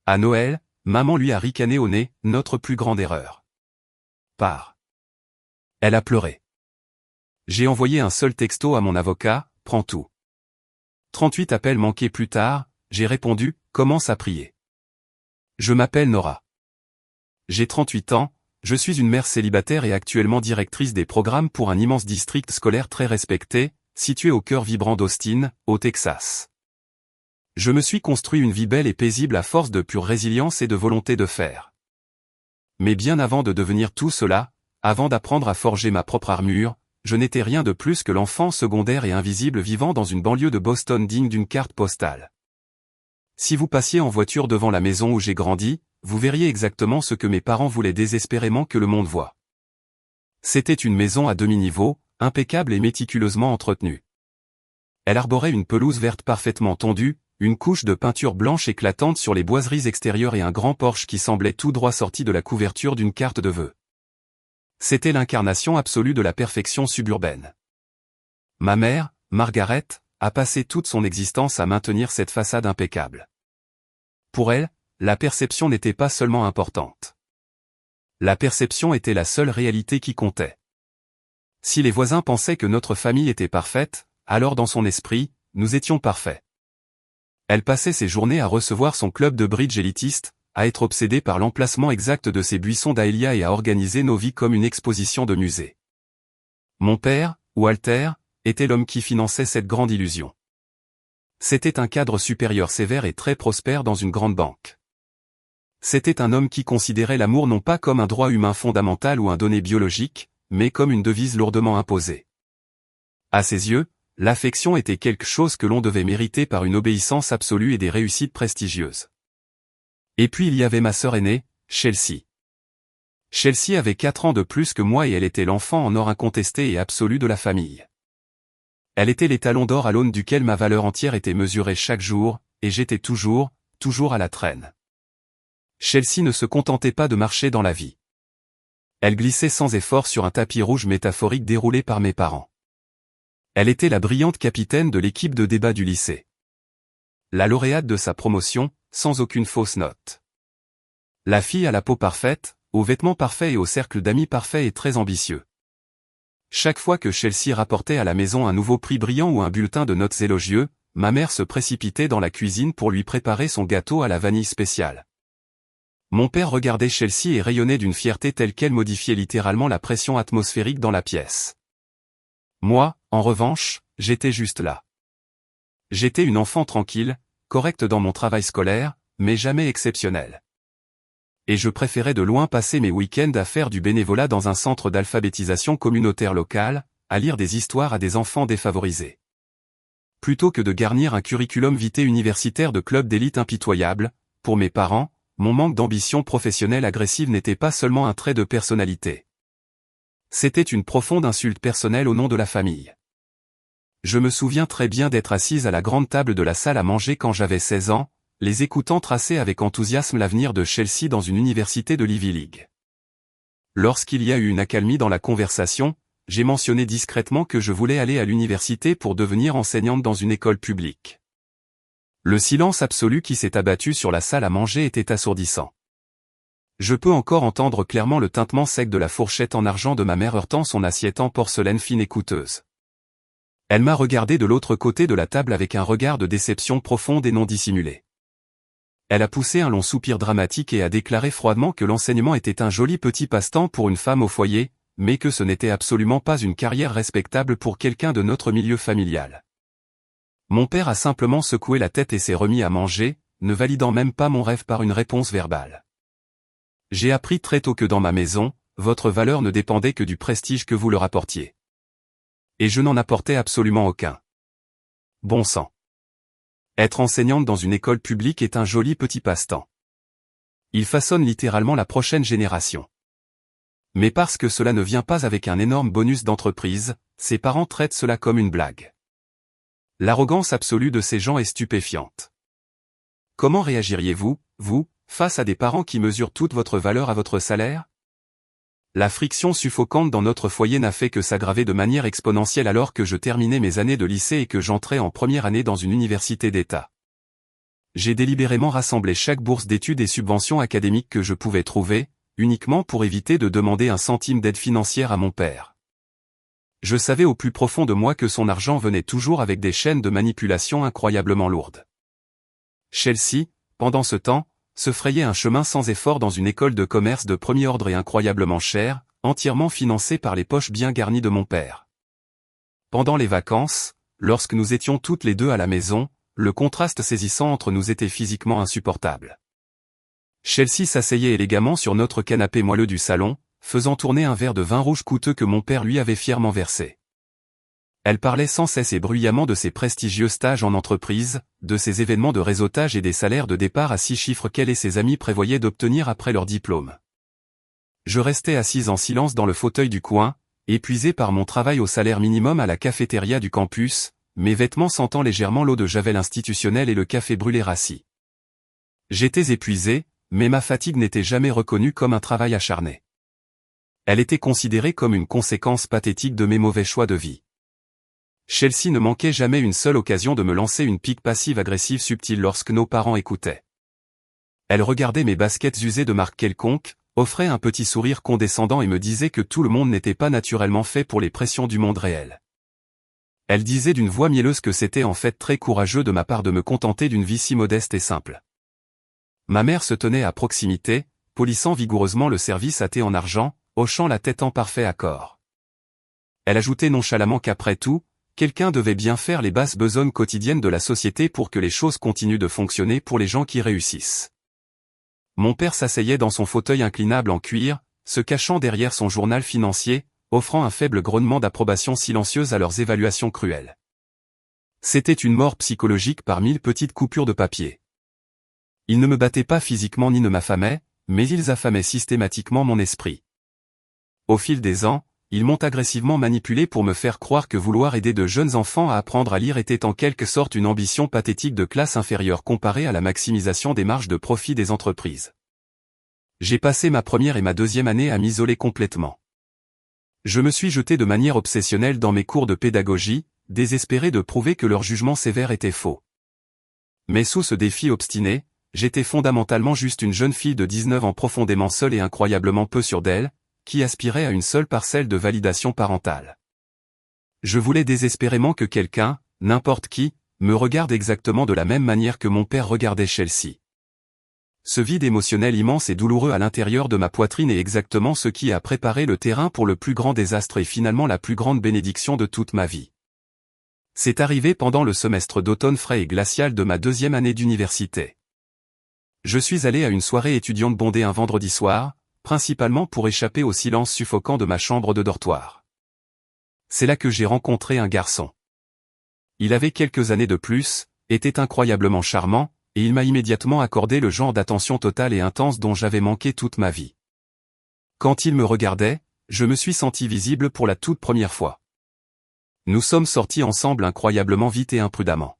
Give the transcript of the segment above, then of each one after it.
À Noël, maman lui a ricané au nez, notre plus grande erreur. Part. Elle a pleuré. J'ai envoyé un seul texto à mon avocat, prends tout. 38 appels manqués plus tard, j'ai répondu, commence à prier. Je m'appelle Nora. J'ai 38 ans, je suis une mère célibataire et actuellement directrice des programmes pour un immense district scolaire très respecté, situé au cœur vibrant d'Austin, au Texas. Je me suis construit une vie belle et paisible à force de pure résilience et de volonté de faire. Mais bien avant de devenir tout cela, avant d'apprendre à forger ma propre armure, je n'étais rien de plus que l'enfant secondaire et invisible vivant dans une banlieue de Boston digne d'une carte postale. Si vous passiez en voiture devant la maison où j'ai grandi, vous verriez exactement ce que mes parents voulaient désespérément que le monde voie. C'était une maison à demi-niveau, impeccable et méticuleusement entretenue. Elle arborait une pelouse verte parfaitement tondue, une couche de peinture blanche éclatante sur les boiseries extérieures et un grand porche qui semblait tout droit sorti de la couverture d'une carte de vœux. C'était l'incarnation absolue de la perfection suburbaine. Ma mère, Margaret, a passé toute son existence à maintenir cette façade impeccable. Pour elle, la perception n'était pas seulement importante. La perception était la seule réalité qui comptait. Si les voisins pensaient que notre famille était parfaite, alors dans son esprit, nous étions parfaits. Elle passait ses journées à recevoir son club de bridge élitiste, à être obsédée par l'emplacement exact de ses buissons dahlia et à organiser nos vies comme une exposition de musée. Mon père, Walter, était l'homme qui finançait cette grande illusion. C'était un cadre supérieur sévère et très prospère dans une grande banque. C'était un homme qui considérait l'amour non pas comme un droit humain fondamental ou un donné biologique, mais comme une devise lourdement imposée. À ses yeux, l'affection était quelque chose que l'on devait mériter par une obéissance absolue et des réussites prestigieuses. Et puis il y avait ma sœur aînée, Chelsea. Chelsea avait 4 ans de plus que moi et elle était l'enfant en or incontesté et absolu de la famille. Elle était l'étalon d'or à l'aune duquel ma valeur entière était mesurée chaque jour, et j'étais toujours à la traîne. Chelsea ne se contentait pas de marcher dans la vie. Elle glissait sans effort sur un tapis rouge métaphorique déroulé par mes parents. Elle était la brillante capitaine de l'équipe de débat du lycée. La lauréate de sa promotion, sans aucune fausse note. La fille à la peau parfaite, aux vêtements parfaits et au cercle d'amis parfait et très ambitieux. Chaque fois que Chelsea rapportait à la maison un nouveau prix brillant ou un bulletin de notes élogieux, ma mère se précipitait dans la cuisine pour lui préparer son gâteau à la vanille spéciale. Mon père regardait Chelsea et rayonnait d'une fierté telle qu'elle modifiait littéralement la pression atmosphérique dans la pièce. Moi, en revanche, j'étais juste là. J'étais une enfant tranquille, correcte dans mon travail scolaire, mais jamais exceptionnelle. Et je préférais de loin passer mes week-ends à faire du bénévolat dans un centre d'alphabétisation communautaire local, à lire des histoires à des enfants défavorisés. Plutôt que de garnir un curriculum vitae universitaire de club d'élite impitoyable, pour mes parents, mon manque d'ambition professionnelle agressive n'était pas seulement un trait de personnalité. C'était une profonde insulte personnelle au nom de la famille. Je me souviens très bien d'être assise à la grande table de la salle à manger quand j'avais 16 ans, les écoutant tracer avec enthousiasme l'avenir de Chelsea dans une université de l'Ivy League. Lorsqu'il y a eu une accalmie dans la conversation, j'ai mentionné discrètement que je voulais aller à l'université pour devenir enseignante dans une école publique. Le silence absolu qui s'est abattu sur la salle à manger était assourdissant. Je peux encore entendre clairement le tintement sec de la fourchette en argent de ma mère heurtant son assiette en porcelaine fine et coûteuse. Elle m'a regardé de l'autre côté de la table avec un regard de déception profonde et non dissimulé. Elle a poussé un long soupir dramatique et a déclaré froidement que l'enseignement était un joli petit passe-temps pour une femme au foyer, mais que ce n'était absolument pas une carrière respectable pour quelqu'un de notre milieu familial. Mon père a simplement secoué la tête et s'est remis à manger, ne validant même pas mon rêve par une réponse verbale. J'ai appris très tôt que dans ma maison, votre valeur ne dépendait que du prestige que vous leur apportiez. Et je n'en apportais absolument aucun. Bon sang. Être enseignante dans une école publique est un joli petit passe-temps. Il façonne littéralement la prochaine génération. Mais parce que cela ne vient pas avec un énorme bonus d'entreprise, ses parents traitent cela comme une blague. L'arrogance absolue de ces gens est stupéfiante. Comment réagiriez-vous, vous, face à des parents qui mesurent toute votre valeur à votre salaire? La friction suffocante dans notre foyer n'a fait que s'aggraver de manière exponentielle alors que je terminais mes années de lycée et que j'entrais en première année dans une université d'État. J'ai délibérément rassemblé chaque bourse d'études et subventions académiques que je pouvais trouver, uniquement pour éviter de demander un centime d'aide financière à mon père. Je savais au plus profond de moi que son argent venait toujours avec des chaînes de manipulation incroyablement lourdes. Chelsea, pendant ce temps, se frayait un chemin sans effort dans une école de commerce de premier ordre et incroyablement chère, entièrement financée par les poches bien garnies de mon père. Pendant les vacances, lorsque nous étions toutes les deux à la maison, le contraste saisissant entre nous était physiquement insupportable. Chelsea s'asseyait élégamment sur notre canapé moelleux du salon, faisant tourner un verre de vin rouge coûteux que mon père lui avait fièrement versé. Elle parlait sans cesse et bruyamment de ses prestigieux stages en entreprise, de ses événements de réseautage et des salaires de départ à 6 chiffres qu'elle et ses amis prévoyaient d'obtenir après leur diplôme. Je restais assise en silence dans le fauteuil du coin, épuisé par mon travail au salaire minimum à la cafétéria du campus, mes vêtements sentant légèrement l'eau de javel institutionnelle et le café brûlé rassis. J'étais épuisé, mais ma fatigue n'était jamais reconnue comme un travail acharné. Elle était considérée comme une conséquence pathétique de mes mauvais choix de vie. Chelsea ne manquait jamais une seule occasion de me lancer une pique passive-agressive subtile lorsque nos parents écoutaient. Elle regardait mes baskets usées de marque quelconque, offrait un petit sourire condescendant et me disait que tout le monde n'était pas naturellement fait pour les pressions du monde réel. Elle disait d'une voix mielleuse que c'était en fait très courageux de ma part de me contenter d'une vie si modeste et simple. Ma mère se tenait à proximité, polissant vigoureusement le service à thé en argent, hochant la tête en parfait accord. Elle ajoutait nonchalamment qu'après tout, quelqu'un devait bien faire les basses besognes quotidiennes de la société pour que les choses continuent de fonctionner pour les gens qui réussissent. Mon père s'asseyait dans son fauteuil inclinable en cuir, se cachant derrière son journal financier, offrant un faible grognement d'approbation silencieuse à leurs évaluations cruelles. C'était une mort psychologique par 1000 petites coupures de papier. Ils ne me battaient pas physiquement ni ne m'affamaient, mais ils affamaient systématiquement mon esprit. Au fil des ans, ils m'ont agressivement manipulé pour me faire croire que vouloir aider de jeunes enfants à apprendre à lire était en quelque sorte une ambition pathétique de classe inférieure comparée à la maximisation des marges de profit des entreprises. J'ai passé ma première et ma deuxième année à m'isoler complètement. Je me suis jeté de manière obsessionnelle dans mes cours de pédagogie, désespéré de prouver que leur jugement sévère était faux. Mais sous ce défi obstiné, j'étais fondamentalement juste une jeune fille de 19 ans profondément seule et incroyablement peu sûre d'elle, qui aspirait à une seule parcelle de validation parentale. Je voulais désespérément que quelqu'un, n'importe qui, me regarde exactement de la même manière que mon père regardait Chelsea. Ce vide émotionnel immense et douloureux à l'intérieur de ma poitrine est exactement ce qui a préparé le terrain pour le plus grand désastre et finalement la plus grande bénédiction de toute ma vie. C'est arrivé pendant le semestre d'automne frais et glacial de ma deuxième année d'université. Je suis allé à une soirée étudiante bondée un vendredi soir, principalement pour échapper au silence suffocant de ma chambre de dortoir. C'est là que j'ai rencontré un garçon. Il avait quelques années de plus, était incroyablement charmant, et il m'a immédiatement accordé le genre d'attention totale et intense dont j'avais manqué toute ma vie. Quand il me regardait, je me suis senti visible pour la toute première fois. Nous sommes sortis ensemble incroyablement vite et imprudemment.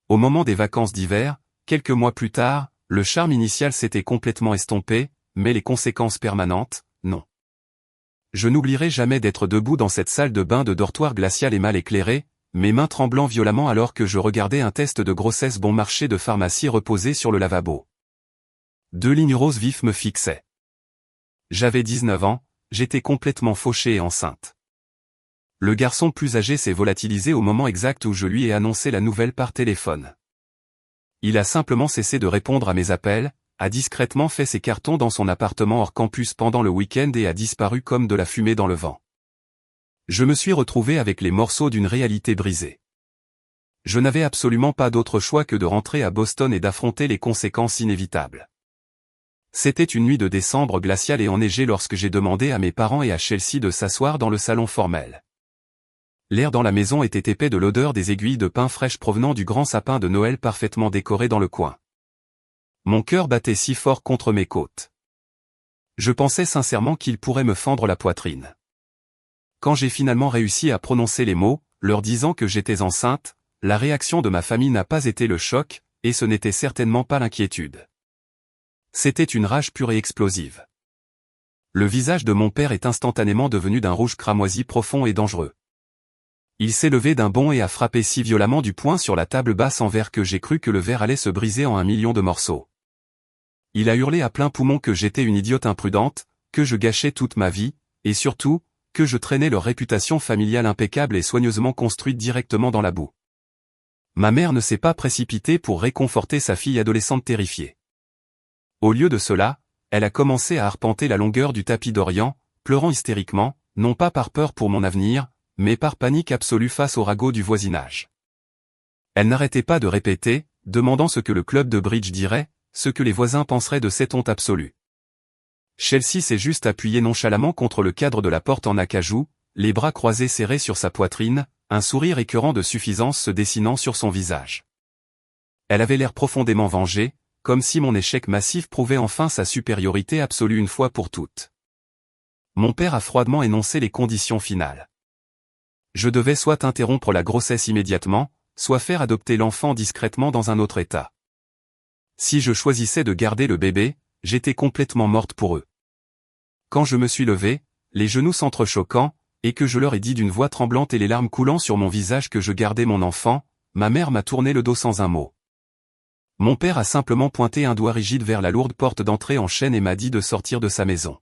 Au moment des vacances d'hiver, quelques mois plus tard, le charme initial s'était complètement estompé, mais les conséquences permanentes, non. Je n'oublierai jamais d'être debout dans cette salle de bain de dortoir glacial et mal éclairée, mes mains tremblant violemment alors que je regardais un test de grossesse bon marché de pharmacie reposer sur le lavabo. 2 lignes roses vifs me fixaient. J'avais 19 ans, j'étais complètement fauchée et enceinte. Le garçon plus âgé s'est volatilisé au moment exact où je lui ai annoncé la nouvelle par téléphone. Il a simplement cessé de répondre à mes appels, a discrètement fait ses cartons dans son appartement hors campus pendant le week-end et a disparu comme de la fumée dans le vent. Je me suis retrouvé avec les morceaux d'une réalité brisée. Je n'avais absolument pas d'autre choix que de rentrer à Boston et d'affronter les conséquences inévitables. C'était une nuit de décembre glaciale et enneigée lorsque j'ai demandé à mes parents et à Chelsea de s'asseoir dans le salon formel. L'air dans la maison était épais de l'odeur des aiguilles de pin fraîches provenant du grand sapin de Noël parfaitement décoré dans le coin. Mon cœur battait si fort contre mes côtes. Je pensais sincèrement qu'il pourrait me fendre la poitrine. Quand j'ai finalement réussi à prononcer les mots, leur disant que j'étais enceinte, la réaction de ma famille n'a pas été le choc, et ce n'était certainement pas l'inquiétude. C'était une rage pure et explosive. Le visage de mon père est instantanément devenu d'un rouge cramoisi profond et dangereux. Il s'est levé d'un bond et a frappé si violemment du poing sur la table basse en verre que j'ai cru que le verre allait se briser en 1 million de morceaux. Il a hurlé à plein poumon que j'étais une idiote imprudente, que je gâchais toute ma vie, et surtout, que je traînais leur réputation familiale impeccable et soigneusement construite directement dans la boue. Ma mère ne s'est pas précipitée pour réconforter sa fille adolescente terrifiée. Au lieu de cela, elle a commencé à arpenter la longueur du tapis d'Orient, pleurant hystériquement, non pas par peur pour mon avenir, mais par panique absolue face au ragot du voisinage. Elle n'arrêtait pas de répéter, demandant ce que le club de bridge dirait, ce que les voisins penseraient de cette honte absolue. Chelsea s'est juste appuyée nonchalamment contre le cadre de la porte en acajou, les bras croisés serrés sur sa poitrine, un sourire écœurant de suffisance se dessinant sur son visage. Elle avait l'air profondément vengée, comme si mon échec massif prouvait enfin sa supériorité absolue une fois pour toutes. Mon père a froidement énoncé les conditions finales. Je devais soit interrompre la grossesse immédiatement, soit faire adopter l'enfant discrètement dans un autre état. Si je choisissais de garder le bébé, j'étais complètement morte pour eux. Quand je me suis levée, les genoux s'entrechoquant, et que je leur ai dit d'une voix tremblante et les larmes coulant sur mon visage que je gardais mon enfant, ma mère m'a tourné le dos sans un mot. Mon père a simplement pointé un doigt rigide vers la lourde porte d'entrée en chêne et m'a dit de sortir de sa maison.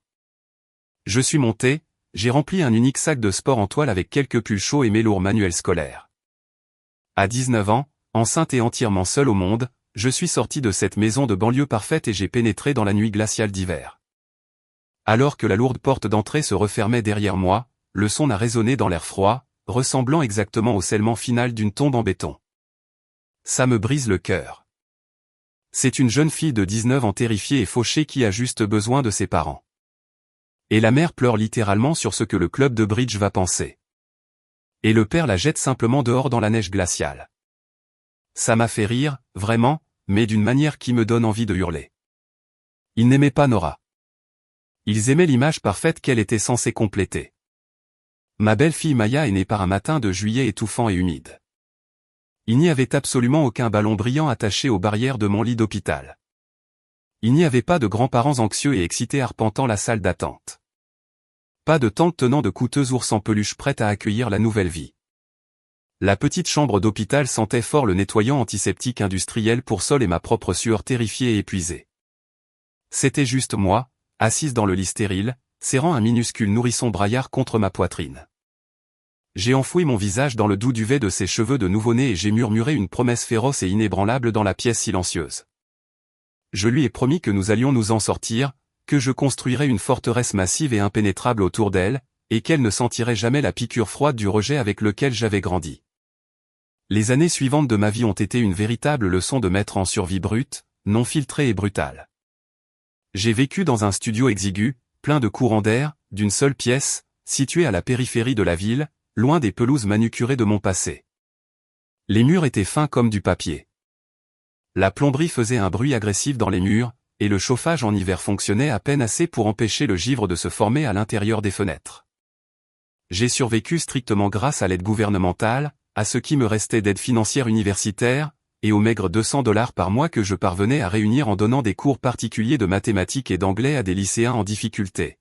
Je suis montée, j'ai rempli un unique sac de sport en toile avec quelques pulls chauds et mes lourds manuels scolaires. À 19 ans, enceinte et entièrement seule au monde, je suis sortie de cette maison de banlieue parfaite et j'ai pénétré dans la nuit glaciale d'hiver. Alors que la lourde porte d'entrée se refermait derrière moi, le son a résonné dans l'air froid, ressemblant exactement au scellement final d'une tombe en béton. Ça me brise le cœur. C'est une jeune fille de 19 ans terrifiée et fauchée qui a juste besoin de ses parents. Et la mère pleure littéralement sur ce que le club de bridge va penser. Et le père la jette simplement dehors dans la neige glaciale. Ça m'a fait rire, vraiment, mais d'une manière qui me donne envie de hurler. Ils n'aimaient pas Nora. Ils aimaient l'image parfaite qu'elle était censée compléter. Ma belle-fille Maya est née par un matin de juillet étouffant et humide. Il n'y avait absolument aucun ballon brillant attaché aux barrières de mon lit d'hôpital. Il n'y avait pas de grands-parents anxieux et excités arpentant la salle d'attente. Pas de tante tenant de coûteux ours en peluche prête à accueillir la nouvelle vie. La petite chambre d'hôpital sentait fort le nettoyant antiseptique industriel pour sol et ma propre sueur terrifiée et épuisée. C'était juste moi, assise dans le lit stérile, serrant un minuscule nourrisson braillard contre ma poitrine. J'ai enfoui mon visage dans le doux duvet de ses cheveux de nouveau-né et j'ai murmuré une promesse féroce et inébranlable dans la pièce silencieuse. Je lui ai promis que nous allions nous en sortir, que je construirais une forteresse massive et impénétrable autour d'elle, et qu'elle ne sentirait jamais la piqûre froide du rejet avec lequel j'avais grandi. Les années suivantes de ma vie ont été une véritable leçon de maître en survie brute, non filtrée et brutale. J'ai vécu dans un studio exigu, plein de courants d'air, d'une seule pièce, situé à la périphérie de la ville, loin des pelouses manucurées de mon passé. Les murs étaient fins comme du papier. La plomberie faisait un bruit agressif dans les murs, et le chauffage en hiver fonctionnait à peine assez pour empêcher le givre de se former à l'intérieur des fenêtres. J'ai survécu strictement grâce à l'aide gouvernementale, à ce qui me restait d'aide financière universitaire, et aux maigres $200 par mois que je parvenais à réunir en donnant des cours particuliers de mathématiques et d'anglais à des lycéens en difficulté.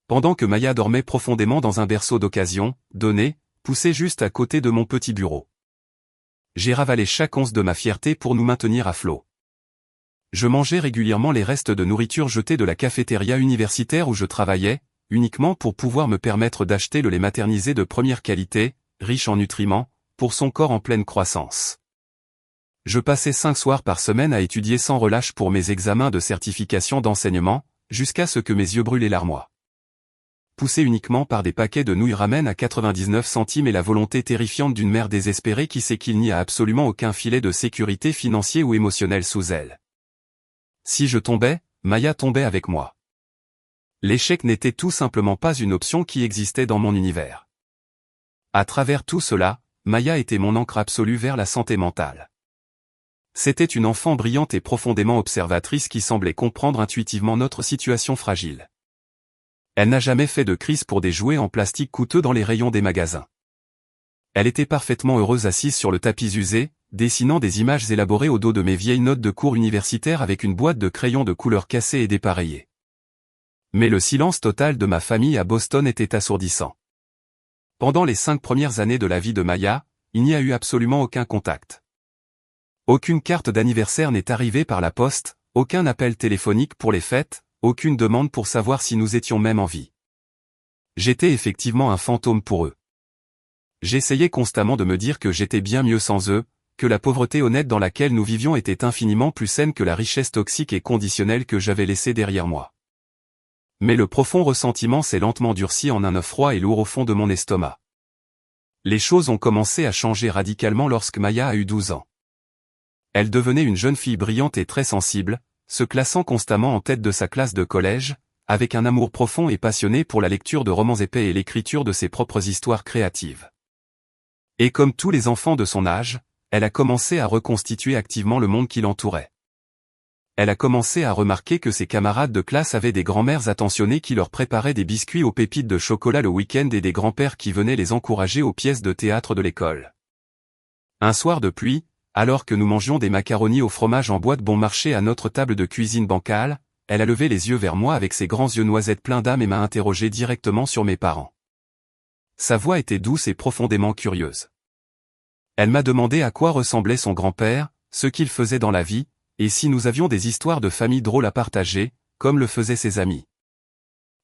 Pendant que Maya dormait profondément dans un berceau d'occasion, donné, poussé juste à côté de mon petit bureau. J'ai ravalé chaque once de ma fierté pour nous maintenir à flot. Je mangeais régulièrement les restes de nourriture jetés de la cafétéria universitaire où je travaillais, uniquement pour pouvoir me permettre d'acheter le lait maternisé de première qualité, riche en nutriments, pour son corps en pleine croissance. Je passais 5 soirs par semaine à étudier sans relâche pour mes examens de certification d'enseignement, jusqu'à ce que mes yeux brûlent larmois. Poussé uniquement par des paquets de nouilles ramen à 99 centimes et la volonté terrifiante d'une mère désespérée qui sait qu'il n'y a absolument aucun filet de sécurité financier ou émotionnel sous elle. Si je tombais, Maya tombait avec moi. L'échec n'était tout simplement pas une option qui existait dans mon univers. À travers tout cela, Maya était mon ancre absolue vers la santé mentale. C'était une enfant brillante et profondément observatrice qui semblait comprendre intuitivement notre situation fragile. Elle n'a jamais fait de crise pour des jouets en plastique coûteux dans les rayons des magasins. Elle était parfaitement heureuse assise sur le tapis usé, dessinant des images élaborées au dos de mes vieilles notes de cours universitaires avec une boîte de crayons de couleur cassée et dépareillée. Mais le silence total de ma famille à Boston était assourdissant. Pendant les 5 premières années de la vie de Maya, il n'y a eu absolument aucun contact. Aucune carte d'anniversaire n'est arrivée par la poste, aucun appel téléphonique pour les fêtes, aucune demande pour savoir si nous étions même en vie. J'étais effectivement un fantôme pour eux. J'essayais constamment de me dire que j'étais bien mieux sans eux, que la pauvreté honnête dans laquelle nous vivions était infiniment plus saine que la richesse toxique et conditionnelle que j'avais laissée derrière moi. Mais le profond ressentiment s'est lentement durci en un œuf froid et lourd au fond de mon estomac. Les choses ont commencé à changer radicalement lorsque Maya a eu 12 ans. Elle devenait une jeune fille brillante et très sensible, se classant constamment en tête de sa classe de collège, avec un amour profond et passionné pour la lecture de romans épais et l'écriture de ses propres histoires créatives. Et comme tous les enfants de son âge, elle a commencé à reconstituer activement le monde qui l'entourait. Elle a commencé à remarquer que ses camarades de classe avaient des grands-mères attentionnées qui leur préparaient des biscuits aux pépites de chocolat le week-end et des grands-pères qui venaient les encourager aux pièces de théâtre de l'école. Un soir de pluie, alors que nous mangions des macaronis au fromage en boîte bon marché à notre table de cuisine bancale, elle a levé les yeux vers moi avec ses grands yeux noisettes pleins d'âme et m'a interrogé directement sur mes parents. Sa voix était douce et profondément curieuse. Elle m'a demandé à quoi ressemblait son grand-père, ce qu'il faisait dans la vie, et si nous avions des histoires de famille drôles à partager, comme le faisaient ses amis.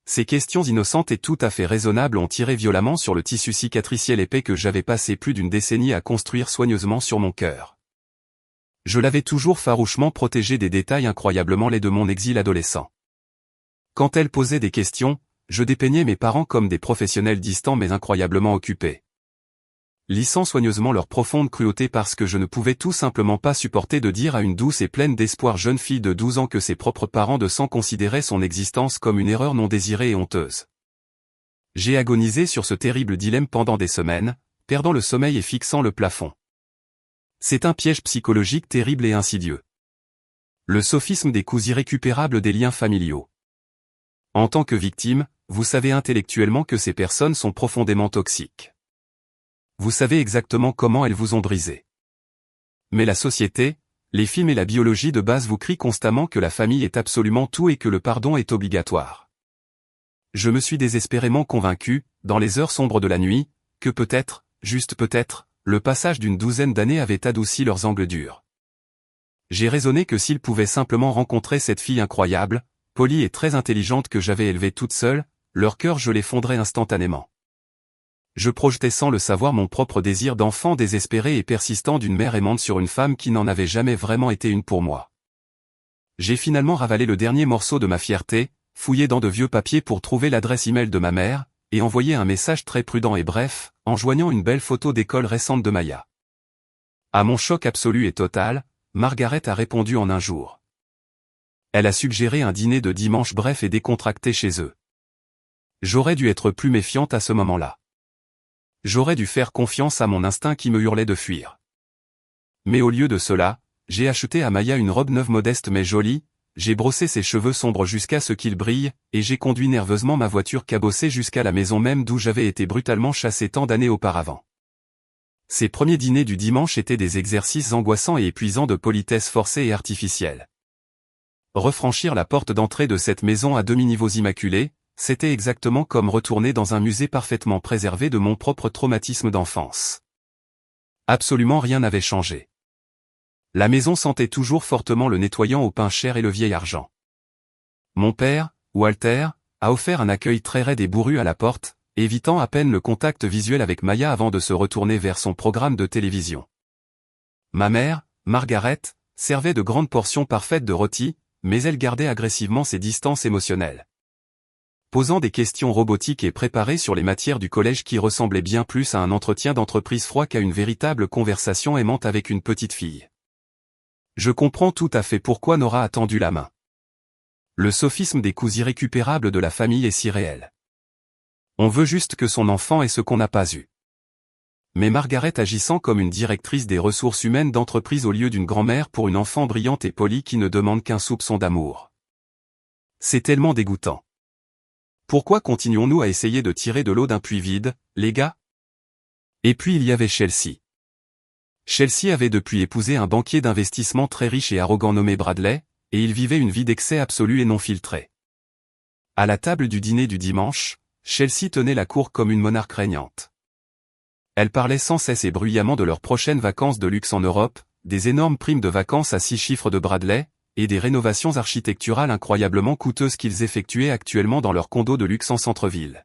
Ces questions innocentes et tout à fait raisonnables ont tiré violemment sur le tissu cicatriciel épais que j'avais passé plus d'une décennie à construire soigneusement sur mon cœur. Je l'avais toujours farouchement protégé des détails incroyablement laids de mon exil adolescent. Quand elle posait des questions, je dépeignais mes parents comme des professionnels distants mais incroyablement occupés. Lissant soigneusement leur profonde cruauté parce que je ne pouvais tout simplement pas supporter de dire à une douce et pleine d'espoir jeune fille de 12 ans que ses propres parents de sang considéraient son existence comme une erreur non désirée et honteuse. J'ai agonisé sur ce terrible dilemme pendant des semaines, perdant le sommeil et fixant le plafond. C'est un piège psychologique terrible et insidieux. Le sophisme des coûts irrécupérables des liens familiaux. En tant que victime, vous savez intellectuellement que ces personnes sont profondément toxiques. Vous savez exactement comment elles vous ont brisé. Mais la société, les films et la biologie de base vous crient constamment que la famille est absolument tout et que le pardon est obligatoire. Je me suis désespérément convaincu, dans les heures sombres de la nuit, que peut-être, juste peut-être, le passage d'une douzaine d'années avait adouci leurs angles durs. J'ai raisonné que s'ils pouvaient simplement rencontrer cette fille incroyable, polie et très intelligente que j'avais élevée toute seule, leur cœur je l'effondrais instantanément. Je projetais sans le savoir mon propre désir d'enfant désespéré et persistant d'une mère aimante sur une femme qui n'en avait jamais vraiment été une pour moi. J'ai finalement ravalé le dernier morceau de ma fierté, fouillé dans de vieux papiers pour trouver l'adresse email de ma mère, et envoyé un message très prudent et bref, en joignant une belle photo d'école récente de Maya. À mon choc absolu et total, Margaret a répondu en un jour. Elle a suggéré un dîner de dimanche bref et décontracté chez eux. J'aurais dû être plus méfiante à ce moment-là. J'aurais dû faire confiance à mon instinct qui me hurlait de fuir. Mais au lieu de cela, j'ai acheté à Maya une robe neuve modeste mais jolie, j'ai brossé ses cheveux sombres jusqu'à ce qu'ils brillent, et j'ai conduit nerveusement ma voiture cabossée jusqu'à la maison même d'où j'avais été brutalement chassé tant d'années auparavant. Ces premiers dîners du dimanche étaient des exercices angoissants et épuisants de politesse forcée et artificielle. Refranchir la porte d'entrée de cette maison à demi-niveaux immaculés, c'était exactement comme retourner dans un musée parfaitement préservé de mon propre traumatisme d'enfance. Absolument rien n'avait changé. La maison sentait toujours fortement le nettoyant au pain cher et le vieil argent. Mon père, Walter, a offert un accueil très raide et bourru à la porte, évitant à peine le contact visuel avec Maya avant de se retourner vers son programme de télévision. Ma mère, Margaret, servait de grandes portions parfaites de rôti, mais elle gardait agressivement ses distances émotionnelles. Posant des questions robotiques et préparées sur les matières du collège qui ressemblaient bien plus à un entretien d'entreprise froid qu'à une véritable conversation aimante avec une petite fille. Je comprends tout à fait pourquoi Nora a tendu la main. Le sophisme des coûts irrécupérables de la famille est si réel. On veut juste que son enfant ait ce qu'on n'a pas eu. Mais Margaret agissant comme une directrice des ressources humaines d'entreprise au lieu d'une grand-mère pour une enfant brillante et polie qui ne demande qu'un soupçon d'amour. C'est tellement dégoûtant. Pourquoi continuons-nous à essayer de tirer de l'eau d'un puits vide, les gars? Et puis il y avait Chelsea. Chelsea avait depuis épousé un banquier d'investissement très riche et arrogant nommé Bradley, et il vivait une vie d'excès absolu et non filtrée. À la table du dîner du dimanche, Chelsea tenait la cour comme une monarque régnante. Elles parlaient sans cesse et bruyamment de leurs prochaines vacances de luxe en Europe, des énormes primes de vacances à 6 chiffres de Bradley, et des rénovations architecturales incroyablement coûteuses qu'ils effectuaient actuellement dans leur condo de luxe en centre-ville.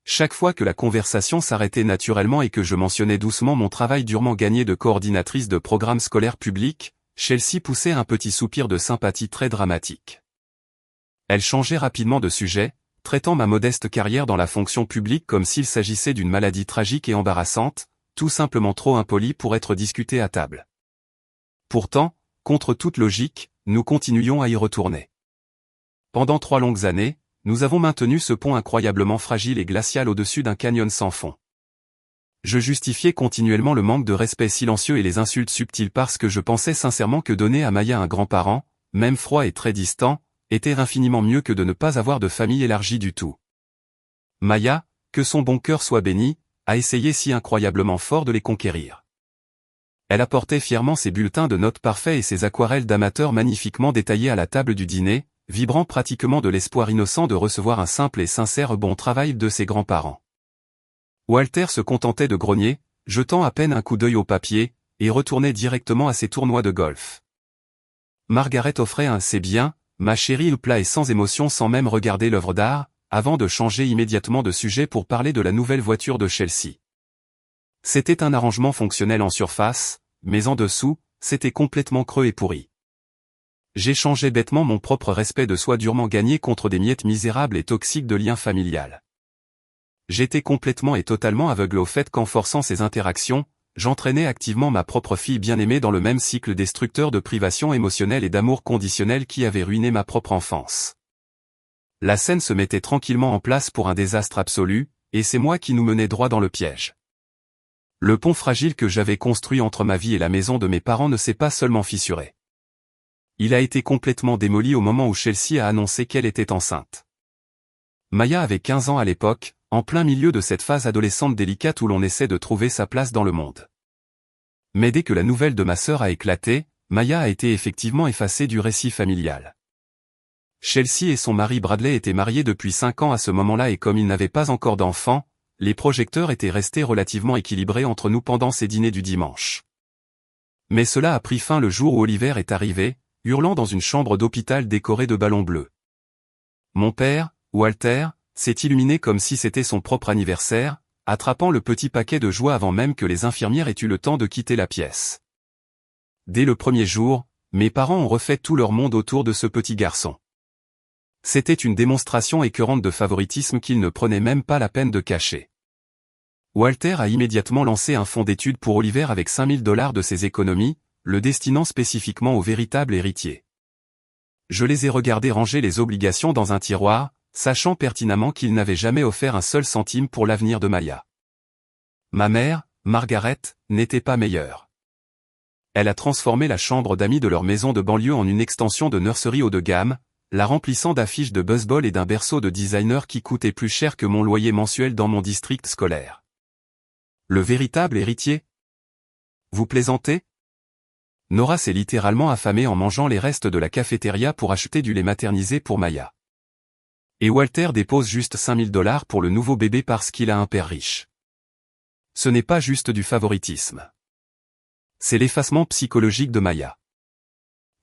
Chaque fois que la conversation s'arrêtait naturellement et que je mentionnais doucement mon travail durement gagné de coordinatrice de programmes scolaires publics, Chelsea poussait un petit soupir de sympathie très dramatique. Elle changeait rapidement de sujet, traitant ma modeste carrière dans la fonction publique comme s'il s'agissait d'une maladie tragique et embarrassante, tout simplement trop impolie pour être discutée à table. Pourtant, contre toute logique, nous continuions à y retourner. Pendant 3 longues années, nous avons maintenu ce pont incroyablement fragile et glacial au-dessus d'un canyon sans fond. Je justifiais continuellement le manque de respect silencieux et les insultes subtiles parce que je pensais sincèrement que donner à Maya un grand-parent, même froid et très distant, était infiniment mieux que de ne pas avoir de famille élargie du tout. Maya, que son bon cœur soit béni, a essayé si incroyablement fort de les conquérir. Elle apportait fièrement ses bulletins de notes parfaits et ses aquarelles d'amateurs magnifiquement détaillées à la table du dîner, vibrant pratiquement de l'espoir innocent de recevoir un simple et sincère bon travail de ses grands-parents. Walter se contentait de grogner, jetant à peine un coup d'œil au papier, et retournait directement à ses tournois de golf. Margaret offrait un « c'est bien », ma chérie plat et sans émotion sans même regarder l'œuvre d'art, avant de changer immédiatement de sujet pour parler de la nouvelle voiture de Chelsea. C'était un arrangement fonctionnel en surface, mais en dessous, c'était complètement creux et pourri. J'échangeais bêtement mon propre respect de soi durement gagné contre des miettes misérables et toxiques de liens familial. J'étais complètement et totalement aveugle au fait qu'en forçant ces interactions, j'entraînais activement ma propre fille bien-aimée dans le même cycle destructeur de privation émotionnelle et d'amour conditionnel qui avait ruiné ma propre enfance. La scène se mettait tranquillement en place pour un désastre absolu, et c'est moi qui nous menais droit dans le piège. Le pont fragile que j'avais construit entre ma vie et la maison de mes parents ne s'est pas seulement fissuré. Il a été complètement démoli au moment où Chelsea a annoncé qu'elle était enceinte. Maya avait 15 ans à l'époque, en plein milieu de cette phase adolescente délicate où l'on essaie de trouver sa place dans le monde. Mais dès que la nouvelle de ma sœur a éclaté, Maya a été effectivement effacée du récit familial. Chelsea et son mari Bradley étaient mariés depuis 5 ans à ce moment-là et comme ils n'avaient pas encore d'enfants, les projecteurs étaient restés relativement équilibrés entre nous pendant ces dîners du dimanche. Mais cela a pris fin le jour où Oliver est arrivé, hurlant dans une chambre d'hôpital décorée de ballons bleus. Mon père, Walter, s'est illuminé comme si c'était son propre anniversaire, attrapant le petit paquet de joie avant même que les infirmières aient eu le temps de quitter la pièce. Dès le premier jour, mes parents ont refait tout leur monde autour de ce petit garçon. C'était une démonstration écœurante de favoritisme qu'ils ne prenaient même pas la peine de cacher. Walter a immédiatement lancé un fonds d'études pour Oliver avec $5 000 de ses économies, le destinant spécifiquement au véritable héritier. Je les ai regardés ranger les obligations dans un tiroir, sachant pertinemment qu'ils n'avaient jamais offert un seul centime pour l'avenir de Maya. Ma mère, Margaret, n'était pas meilleure. Elle a transformé la chambre d'amis de leur maison de banlieue en une extension de nurserie haut de gamme, la remplissant d'affiches de baseball et d'un berceau de designer qui coûtait plus cher que mon loyer mensuel dans mon district scolaire. Le véritable héritier? Vous plaisantez? Nora s'est littéralement affamée en mangeant les restes de la cafétéria pour acheter du lait maternisé pour Maya. Et Walter dépose juste $5 000 pour le nouveau bébé parce qu'il a un père riche. Ce n'est pas juste du favoritisme. C'est l'effacement psychologique de Maya.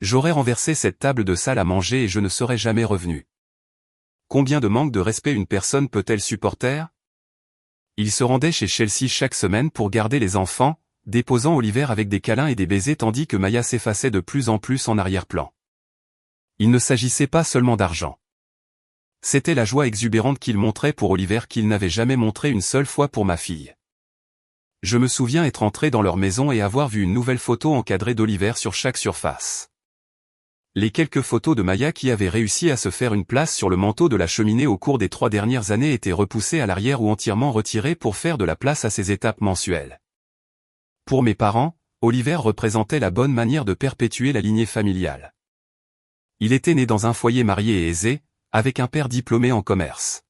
J'aurais renversé cette table de salle à manger et je ne serais jamais revenu. Combien de manque de respect une personne peut-elle supporter? Il se rendait chez Chelsea chaque semaine pour garder les enfants, déposant Oliver avec des câlins et des baisers tandis que Maya s'effaçait de plus en plus en arrière-plan. Il ne s'agissait pas seulement d'argent. C'était la joie exubérante qu'il montrait pour Oliver qu'il n'avait jamais montré une seule fois pour ma fille. Je me souviens être entré dans leur maison et avoir vu une nouvelle photo encadrée d'Oliver sur chaque surface. Les quelques photos de Maya qui avaient réussi à se faire une place sur le manteau de la cheminée au cours des 3 dernières années étaient repoussées à l'arrière ou entièrement retirées pour faire de la place à ces étapes mensuelles. Pour mes parents, Oliver représentait la bonne manière de perpétuer la lignée familiale. Il était né dans un foyer marié et aisé, avec un père diplômé en commerce.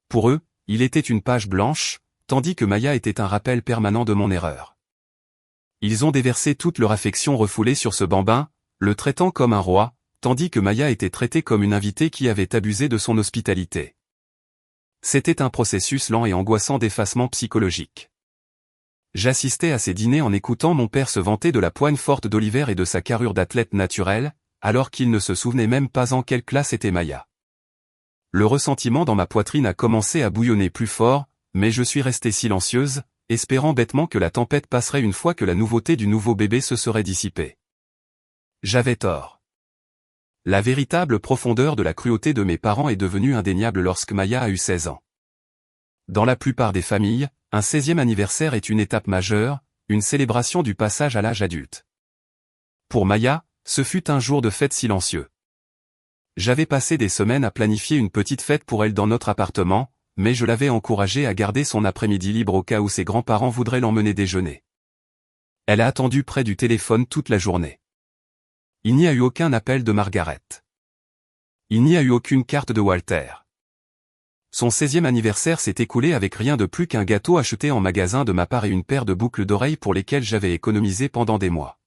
Pour eux, il était une page blanche, tandis que Maya était un rappel permanent de mon erreur. Ils ont déversé toute leur affection refoulée sur ce bambin, le traitant comme un roi, tandis que Maya était traitée comme une invitée qui avait abusé de son hospitalité. C'était un processus lent et angoissant d'effacement psychologique. J'assistais à ces dîners en écoutant mon père se vanter de la poigne forte d'Oliver et de sa carrure d'athlète naturel, alors qu'il ne se souvenait même pas en quelle classe était Maya. Le ressentiment dans ma poitrine a commencé à bouillonner plus fort, mais je suis restée silencieuse, espérant bêtement que la tempête passerait une fois que la nouveauté du nouveau bébé se serait dissipée. J'avais tort. La véritable profondeur de la cruauté de mes parents est devenue indéniable lorsque Maya a eu 16 ans. Dans la plupart des familles, un 16e anniversaire est une étape majeure, une célébration du passage à l'âge adulte. Pour Maya, ce fut un jour de fête silencieux. J'avais passé des semaines à planifier une petite fête pour elle dans notre appartement, mais je l'avais encouragée à garder son après-midi libre au cas où ses grands-parents voudraient l'emmener déjeuner. Elle a attendu près du téléphone toute la journée. Il n'y a eu aucun appel de Margaret. Il n'y a eu aucune carte de Walter. Son 16e anniversaire s'est écoulé avec rien de plus qu'un gâteau acheté en magasin de ma part et une paire de boucles d'oreilles pour lesquelles j'avais économisé pendant des mois.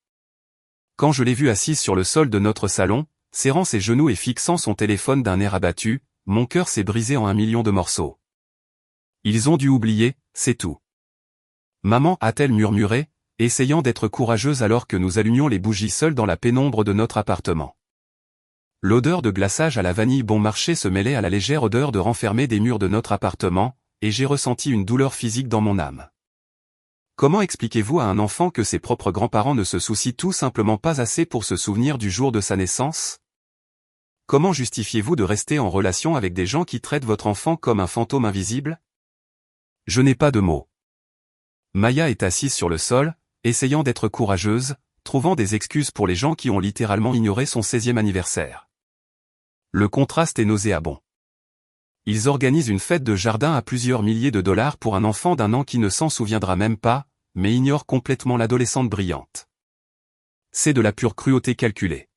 Quand je l'ai vue assise sur le sol de notre salon, serrant ses genoux et fixant son téléphone d'un air abattu, mon cœur s'est brisé en 1 million de morceaux. Ils ont dû oublier, c'est tout. Maman, a-t-elle murmuré, essayant d'être courageuse alors que nous allumions les bougies seuls dans la pénombre de notre appartement. L'odeur de glaçage à la vanille bon marché se mêlait à la légère odeur de renfermé des murs de notre appartement, et j'ai ressenti une douleur physique dans mon âme. Comment expliquez-vous à un enfant que ses propres grands-parents ne se soucient tout simplement pas assez pour se souvenir du jour de sa naissance? Comment justifiez-vous de rester en relation avec des gens qui traitent votre enfant comme un fantôme invisible? Je n'ai pas de mots. Maya est assise sur le sol, essayant d'être courageuse, trouvant des excuses pour les gens qui ont littéralement ignoré son 16e anniversaire. Le contraste est nauséabond. Ils organisent une fête de jardin à plusieurs milliers de dollars pour un enfant d'1 an qui ne s'en souviendra même pas, mais ignore complètement l'adolescente brillante. C'est de la pure cruauté calculée.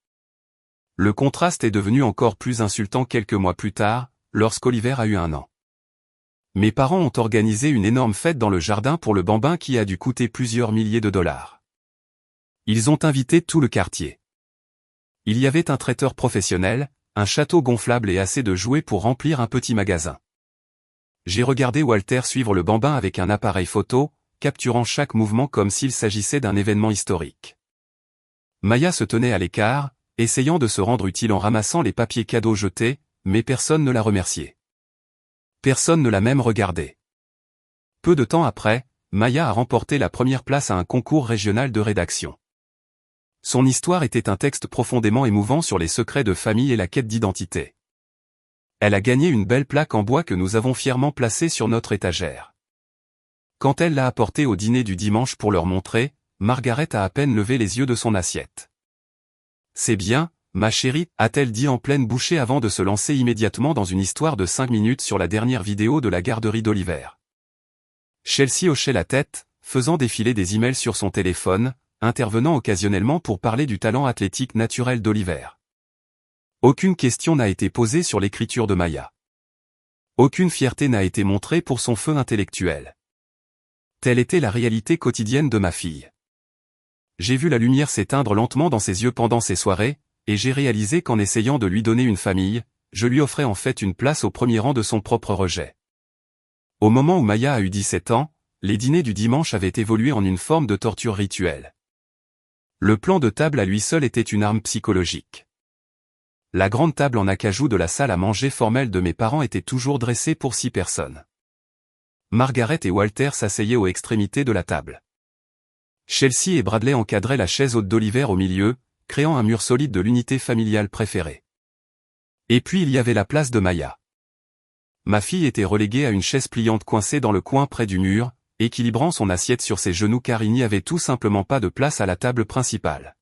Le contraste est devenu encore plus insultant quelques mois plus tard, lorsqu'Oliver a eu 1 an. Mes parents ont organisé une énorme fête dans le jardin pour le bambin qui a dû coûter plusieurs milliers de dollars. Ils ont invité tout le quartier. Il y avait un traiteur professionnel, un château gonflable et assez de jouets pour remplir un petit magasin. J'ai regardé Walter suivre le bambin avec un appareil photo, capturant chaque mouvement comme s'il s'agissait d'un événement historique. Maya se tenait à l'écart, essayant de se rendre utile en ramassant les papiers cadeaux jetés, mais personne ne l'a remercié. Personne ne l'a même regardé. Peu de temps après, Maya a remporté la première place à un concours régional de rédaction. Son histoire était un texte profondément émouvant sur les secrets de famille et la quête d'identité. Elle a gagné une belle plaque en bois que nous avons fièrement placée sur notre étagère. Quand elle l'a apportée au dîner du dimanche pour leur montrer, Margaret a à peine levé les yeux de son assiette. « C'est bien, ma chérie », a-t-elle dit en pleine bouchée avant de se lancer immédiatement dans une histoire de 5 minutes sur la dernière vidéo de la garderie d'Oliver. Chelsea hochait la tête, faisant défiler des emails sur son téléphone, intervenant occasionnellement pour parler du talent athlétique naturel d'Oliver. Aucune question n'a été posée sur l'écriture de Maya. Aucune fierté n'a été montrée pour son feu intellectuel. Telle était la réalité quotidienne de ma fille. J'ai vu la lumière s'éteindre lentement dans ses yeux pendant ces soirées, et j'ai réalisé qu'en essayant de lui donner une famille, je lui offrais en fait une place au premier rang de son propre rejet. Au moment où Maya a eu 17 ans, les dîners du dimanche avaient évolué en une forme de torture rituelle. Le plan de table à lui seul était une arme psychologique. La grande table en acajou de la salle à manger formelle de mes parents était toujours dressée pour 6 personnes. Margaret et Walter s'asseyaient aux extrémités de la table. Chelsea et Bradley encadraient la chaise haute d'Oliver au milieu, créant un mur solide de l'unité familiale préférée. Et puis il y avait la place de Maya. Ma fille était reléguée à une chaise pliante coincée dans le coin près du mur, équilibrant son assiette sur ses genoux car il n'y avait tout simplement pas de place à la table principale.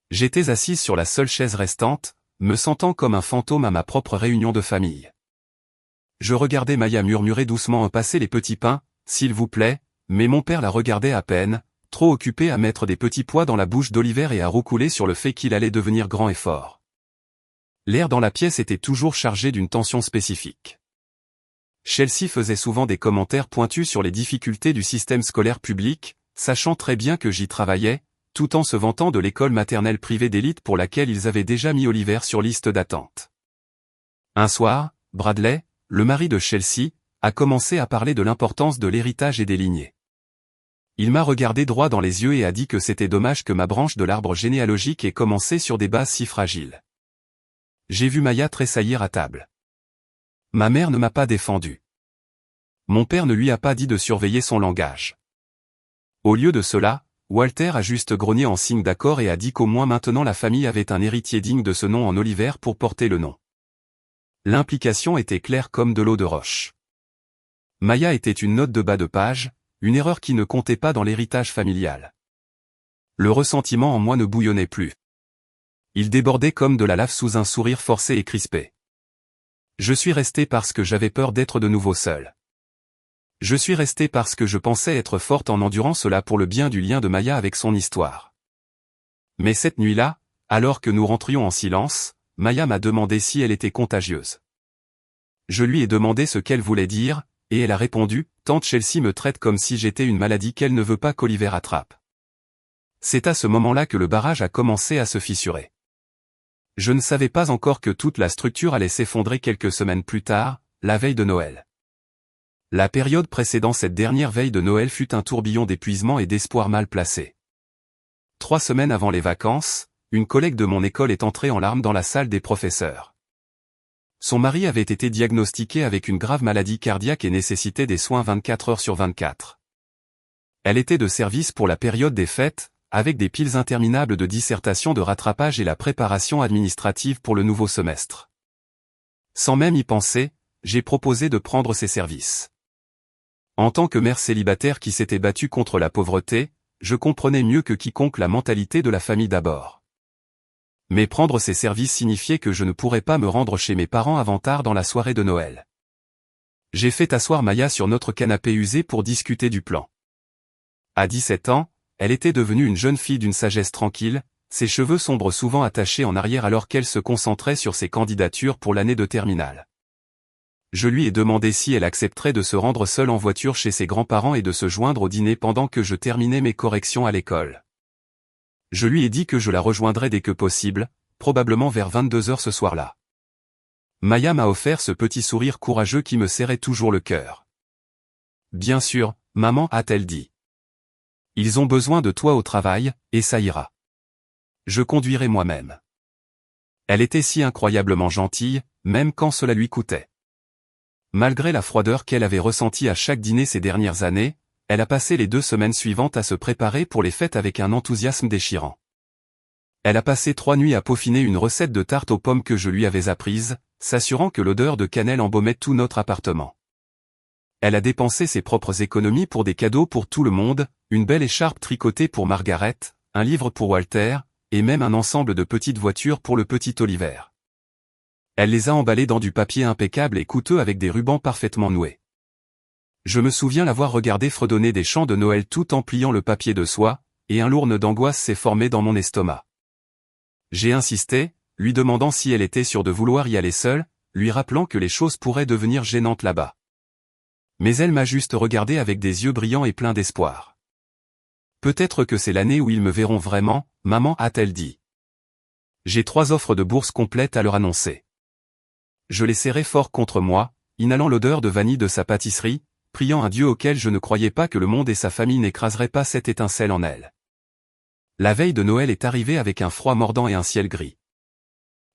J'étais assise sur la seule chaise restante, me sentant comme un fantôme à ma propre réunion de famille. Je regardais Maya murmurer doucement passer les petits pains, s'il vous plaît, mais mon père la regardait à peine, trop occupé à mettre des petits pois dans la bouche d'Oliver et à roucouler sur le fait qu'il allait devenir grand et fort. L'air dans la pièce était toujours chargé d'une tension spécifique. Chelsea faisait souvent des commentaires pointus sur les difficultés du système scolaire public, sachant très bien que j'y travaillais, tout en se vantant de l'école maternelle privée d'élite pour laquelle ils avaient déjà mis Oliver sur liste d'attente. Un soir, Bradley, le mari de Chelsea, a commencé à parler de l'importance de l'héritage et des lignées. Il m'a regardé droit dans les yeux et a dit que c'était dommage que ma branche de l'arbre généalogique ait commencé sur des bases si fragiles. J'ai vu Maya tressaillir à table. Ma mère ne m'a pas défendu. Mon père ne lui a pas dit de surveiller son langage. Au lieu de cela, Walter a juste grogné en signe d'accord et a dit qu'au moins maintenant la famille avait un héritier digne de ce nom en Oliver pour porter le nom. L'implication était claire comme de l'eau de roche. Maya était une note de bas de page, une erreur qui ne comptait pas dans l'héritage familial. Le ressentiment en moi ne bouillonnait plus. Il débordait comme de la lave sous un sourire forcé et crispé. Je suis resté parce que j'avais peur d'être de nouveau seul. Je suis resté parce que je pensais être forte en endurant cela pour le bien du lien de Maya avec son histoire. Mais cette nuit-là, alors que nous rentrions en silence, Maya m'a demandé si elle était contagieuse. Je lui ai demandé ce qu'elle voulait dire, et elle a répondu, « Tante Chelsea me traite comme si j'étais une maladie qu'elle ne veut pas qu'Oliver attrape. » C'est à ce moment-là que le barrage a commencé à se fissurer. Je ne savais pas encore que toute la structure allait s'effondrer quelques semaines plus tard, la veille de Noël. La période précédant cette dernière veille de Noël fut un tourbillon d'épuisement et d'espoir mal placé. 3 semaines avant les vacances, une collègue de mon école est entrée en larmes dans la salle des professeurs. Son mari avait été diagnostiqué avec une grave maladie cardiaque et nécessitait des soins 24 heures sur 24. Elle était de service pour la période des fêtes, avec des piles interminables de dissertations de rattrapage et la préparation administrative pour le nouveau semestre. Sans même y penser, j'ai proposé de prendre ses services. En tant que mère célibataire qui s'était battue contre la pauvreté, je comprenais mieux que quiconque la mentalité de la famille d'abord. Mais prendre ses services signifiait que je ne pourrais pas me rendre chez mes parents avant tard dans la soirée de Noël. J'ai fait asseoir Maya sur notre canapé usé pour discuter du plan. À 17 ans, elle était devenue une jeune fille d'une sagesse tranquille, ses cheveux sombres souvent attachés en arrière alors qu'elle se concentrait sur ses candidatures pour l'année de terminale. Je lui ai demandé si elle accepterait de se rendre seule en voiture chez ses grands-parents et de se joindre au dîner pendant que je terminais mes corrections à l'école. Je lui ai dit que je la rejoindrais dès que possible, probablement vers 22 heures ce soir-là. Maya m'a offert ce petit sourire courageux qui me serrait toujours le cœur. « Bien sûr, maman, a-t-elle dit. Ils ont besoin de toi au travail, et ça ira. Je conduirai moi-même. » Elle était si incroyablement gentille, même quand cela lui coûtait. Malgré la froideur qu'elle avait ressentie à chaque dîner ces dernières années, elle a passé les 2 semaines suivantes à se préparer pour les fêtes avec un enthousiasme déchirant. Elle a passé 3 nuits à peaufiner une recette de tarte aux pommes que je lui avais apprise, s'assurant que l'odeur de cannelle embaumait tout notre appartement. Elle a dépensé ses propres économies pour des cadeaux pour tout le monde, une belle écharpe tricotée pour Margaret, un livre pour Walter, et même un ensemble de petites voitures pour le petit Oliver. Elle les a emballés dans du papier impeccable et coûteux avec des rubans parfaitement noués. Je me souviens l'avoir regardé fredonner des chants de Noël tout en pliant le papier de soie, et un lourd nœud d'angoisse s'est formé dans mon estomac. J'ai insisté, lui demandant si elle était sûre de vouloir y aller seule, lui rappelant que les choses pourraient devenir gênantes là-bas. Mais elle m'a juste regardé avec des yeux brillants et pleins d'espoir. Peut-être que c'est l'année où ils me verront vraiment, maman, a-t-elle dit. J'ai 3 offres de bourse complètes à leur annoncer. Je les serrai fort contre moi, inhalant l'odeur de vanille de sa pâtisserie, priant un Dieu auquel je ne croyais pas que le monde et sa famille n'écraseraient pas cette étincelle en elle. La veille de Noël est arrivée avec un froid mordant et un ciel gris.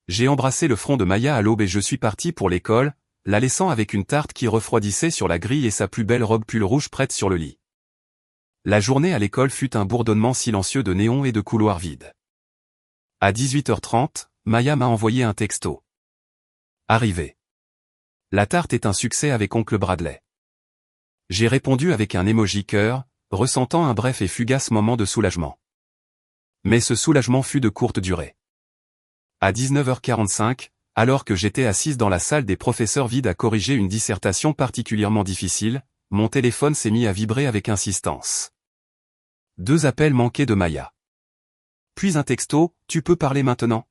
J'ai embrassé le front de Maya à l'aube et je suis parti pour l'école, la laissant avec une tarte qui refroidissait sur la grille et sa plus belle robe pull rouge prête sur le lit. La journée à l'école fut un bourdonnement silencieux de néons et de couloirs vides. À 18h30, Maya m'a envoyé un texto. Arrivé. La tarte est un succès avec oncle Bradley. J'ai répondu avec un emoji cœur, ressentant un bref et fugace moment de soulagement. Mais ce soulagement fut de courte durée. À 19h45, alors que j'étais assise dans la salle des professeurs vide à corriger une dissertation particulièrement difficile, mon téléphone s'est mis à vibrer avec insistance. 2 appels manqués de Maya. Puis un texto, tu peux parler maintenant?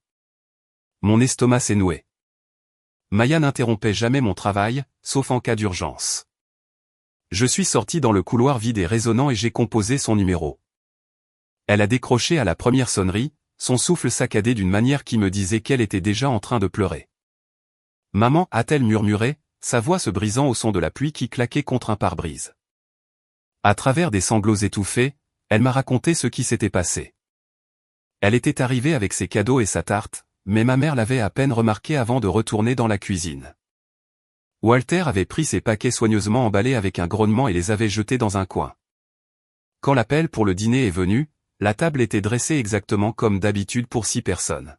Mon estomac s'est noué. Maya n'interrompait jamais mon travail, sauf en cas d'urgence. Je suis sorti dans le couloir vide et résonnant et j'ai composé son numéro. Elle a décroché à la première sonnerie, son souffle saccadé d'une manière qui me disait qu'elle était déjà en train de pleurer. Maman, a-t-elle murmuré, sa voix se brisant au son de la pluie qui claquait contre un pare-brise. À travers des sanglots étouffés, elle m'a raconté ce qui s'était passé. Elle était arrivée avec ses cadeaux et sa tarte, mais ma mère l'avait à peine remarqué avant de retourner dans la cuisine. Walter avait pris ses paquets soigneusement emballés avec un grognement et les avait jetés dans un coin. Quand l'appel pour le dîner est venu, la table était dressée exactement comme d'habitude pour 6 personnes.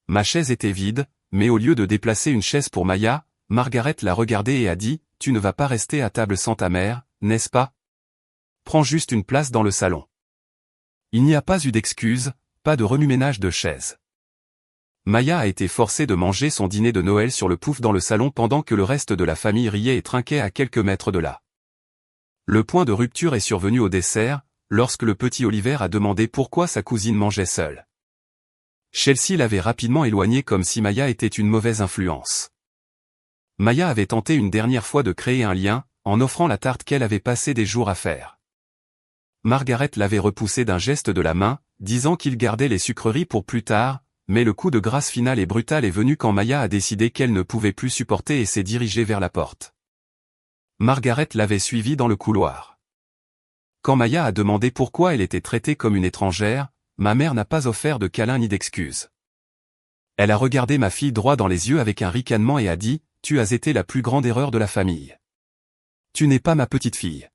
Ma chaise était vide, mais au lieu de déplacer une chaise pour Maya, Margaret l'a regardée et a dit « Tu ne vas pas rester à table sans ta mère, n'est-ce pas? Prends juste une place dans le salon. » Il n'y a pas eu d'excuse, pas de remue-ménage de chaise. Maya a été forcée de manger son dîner de Noël sur le pouf dans le salon pendant que le reste de la famille riait et trinquait à quelques mètres de là. Le point de rupture est survenu au dessert, lorsque le petit Oliver a demandé pourquoi sa cousine mangeait seule. Chelsea l'avait rapidement éloignée comme si Maya était une mauvaise influence. Maya avait tenté une dernière fois de créer un lien, en offrant la tarte qu'elle avait passé des jours à faire. Margaret l'avait repoussé d'un geste de la main, disant qu'il gardait les sucreries pour plus tard, mais le coup de grâce final et brutal est venu quand Maya a décidé qu'elle ne pouvait plus supporter et s'est dirigée vers la porte. Margaret l'avait suivie dans le couloir. Quand Maya a demandé pourquoi elle était traitée comme une étrangère, ma mère n'a pas offert de câlin ni d'excuses. Elle a regardé ma fille droit dans les yeux avec un ricanement et a dit « Tu as été la plus grande erreur de la famille. Tu n'es pas ma petite fille.